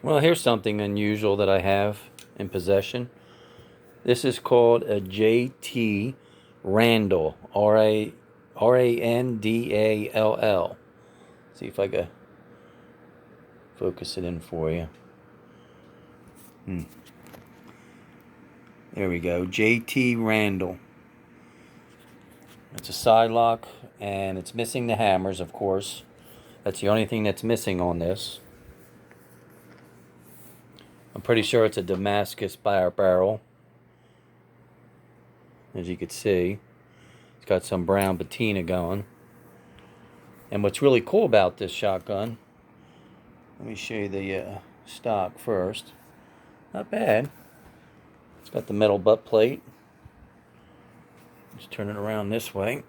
Well, here's something unusual that I have in possession. This is called a JT Randall. Randall. See if I can focus it in for you. There we go. JT Randall. It's a side lock, and it's missing the hammers, of course. That's the only thing that's missing on this. I'm pretty sure it's a Damascus barrel. As you can see, it's got some brown patina going. And what's really cool about this shotgun, let me show you the stock first. Not bad. It's got the metal butt plate. Just turn it around this way.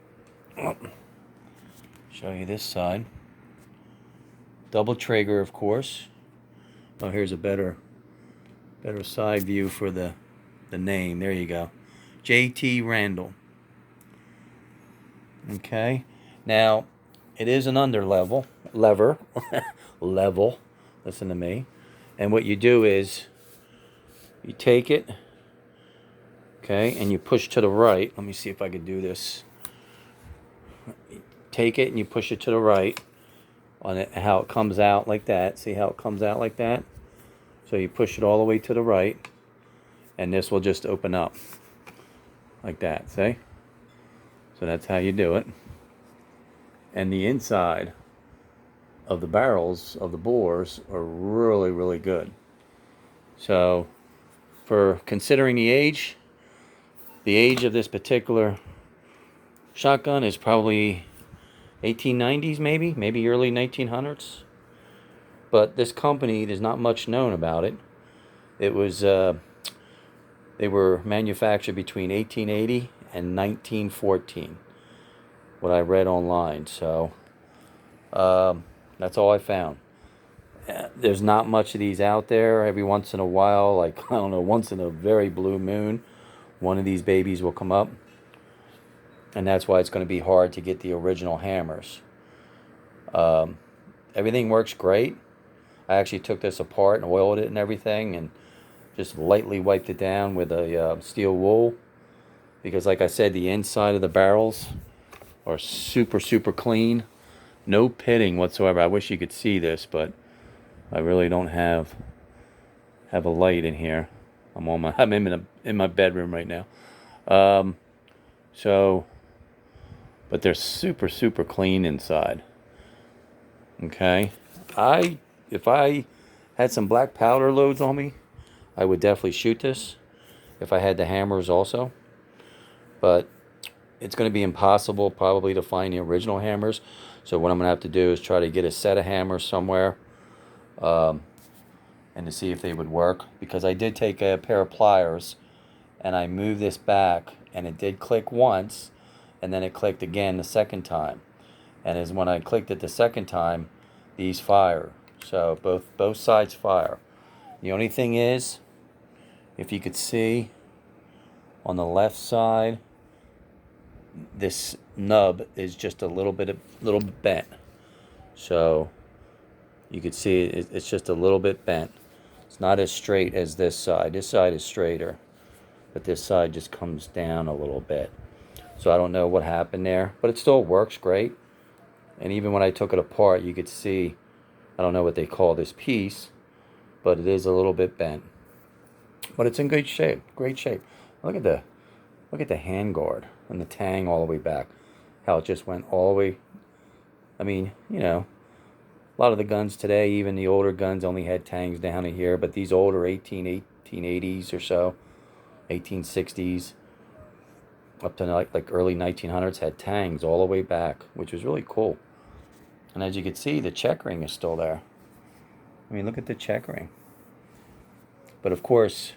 Oh, show you this side. Double trigger, of course. Oh, here's a better side view for the name. There you go. JT Randall. Okay. Now, it is an level. Listen to me. And what you do is you take it, okay, and you push to the right. Let me see if I can do this. Take it and you push it to the right on it, how it comes out like that. See how it comes out like that? So you push it all the way to the right, and this will just open up like that, see? So that's how you do it. And the inside of the barrels of the bores are really, really good. So for considering the age of this particular shotgun is probably 1890s, maybe early 1900s. But this company, there's not much known about it. It was they were manufactured between 1880 and 1914, what I read online. So that's all I found. There's not much of these out there. Every once in a while, like, I don't know, once in a very blue moon, one of these babies will come up. And that's why it's going to be hard to get the original hammers. Everything works great. I actually took this apart and oiled it and everything, and just lightly wiped it down with a steel wool, because like I said, the inside of the barrels are super, super clean. No pitting whatsoever. I wish you could see this, but I really don't have a light in here. I'm in my bedroom right now. But they're super, super clean inside. Okay, if I had some black powder loads on me, I would definitely shoot this. If I had the hammers also, but it's going to be impossible probably to find the original hammers. So what I'm going to have to do is try to get a set of hammers somewhere, and to see if they would work. Because I did take a pair of pliers and I moved this back, and it did click once, and then it clicked again the second time. And as when I clicked it the second time, these fire. So both sides fire. The only thing is, if you could see on the left side, this nub is just a little bit bent. So you could see it's just a little bit bent. It's not as straight as this side. This side is straighter, but this side just comes down a little bit. So I don't know what happened there, but it still works great. And even when I took it apart, you could see, I don't know what they call this piece, but it is a little bit bent. But it's in good shape, great shape. Look at the handguard and the tang all the way back. How it just went all the way. I mean, you know, a lot of the guns today, even the older guns, only had tangs down to here. But these older 1880s or so, 1860s, up to like early 1900s, had tangs all the way back, which was really cool. And as you can see, the checkering is still there. I mean, look at the checkering. But of course,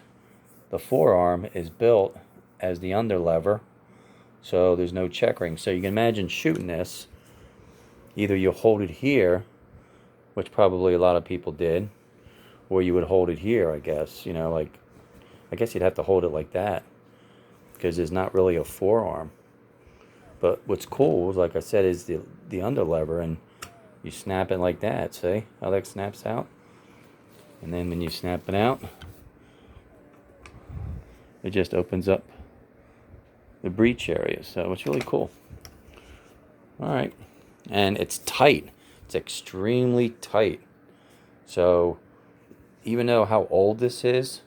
the forearm is built as the underlever, so there's no checkering. So you can imagine shooting this. Either you hold it here, which probably a lot of people did, or you would hold it here, I guess. You know, like, I guess you'd have to hold it like that, because there's not really a forearm. But what's cool, like I said, is the underlever, and you snap it like that. See how that snaps out? And then when you snap it out, it just opens up the breech area. So it's really cool. All right. And it's tight. It's extremely tight. So even though how old this is,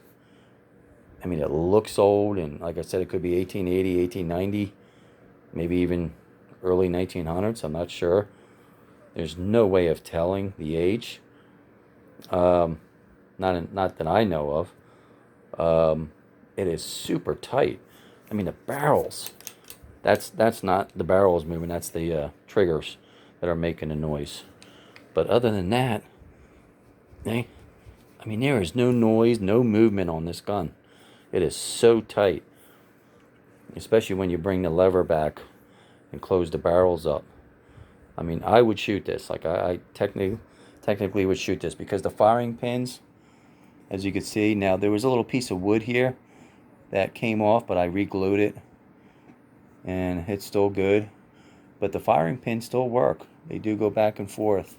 I mean, it looks old, and like I said, it could be 1880, 1890, maybe even early 1900s. I'm not sure. There's no way of telling the age. Not that I know of. It is super tight. I mean, the barrels. That's not the barrels moving. That's the triggers that are making the noise. But other than that, I mean, there is no noise, no movement on this gun. It is so tight, especially when you bring the lever back and close the barrels up. I mean, I would shoot this. Like I technically would shoot this because the firing pins, as you can see, now there was a little piece of wood here that came off, but I re-glued it and it's still good. But the firing pins still work. They do go back and forth.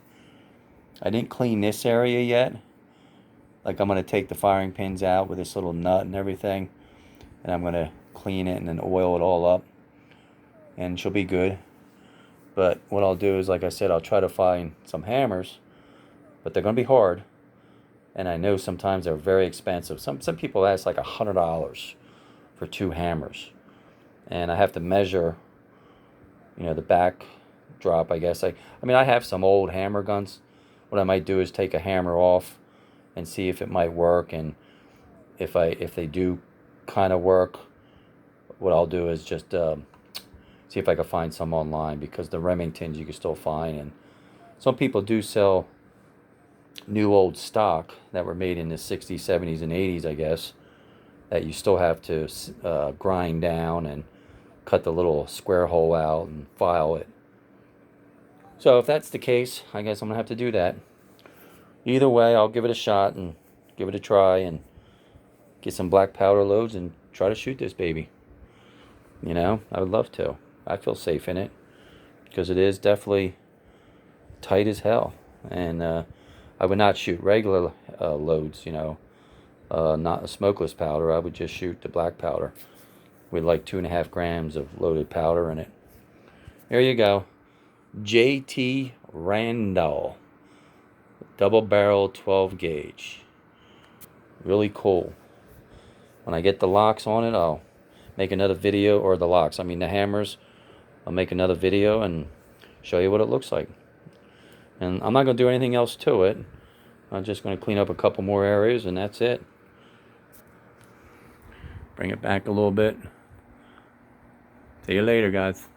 I didn't clean this area yet. Like, I'm going to take the firing pins out with this little nut and everything, and I'm going to clean it and then oil it all up, and she'll be good. But what I'll do is, like I said, I'll try to find some hammers, but they're going to be hard, and I know sometimes they're very expensive. Some people ask like $100 for 2 hammers, and I have to measure, you know, the back drop, I guess. I mean, I have some old hammer guns. What I might do is take a hammer off and see if it might work, and if they do kind of work, what I'll do is just see if I can find some online, because the Remingtons you can still find, and some people do sell new old stock that were made in the 60s, 70s, and 80s, I guess, that you still have to grind down and cut the little square hole out and file it. So if that's the case, I guess I'm gonna have to do that. Either way, I'll give it a shot and give it a try and get some black powder loads and try to shoot this baby. You know, I would love to. I feel safe in it because it is definitely tight as hell. And I would not shoot regular loads, you know, not a smokeless powder. I would just shoot the black powder with like 2.5 grams of loaded powder in it. There you go. JT Randall. Double barrel 12 gauge. Really cool. When I get the locks on it, I'll make another video, or the locks, I mean the hammers, I'll make another video and show you what it looks like. And I'm not going to do anything else to it. I'm just going to clean up a couple more areas and that's it. Bring it back a little bit. See you later, guys.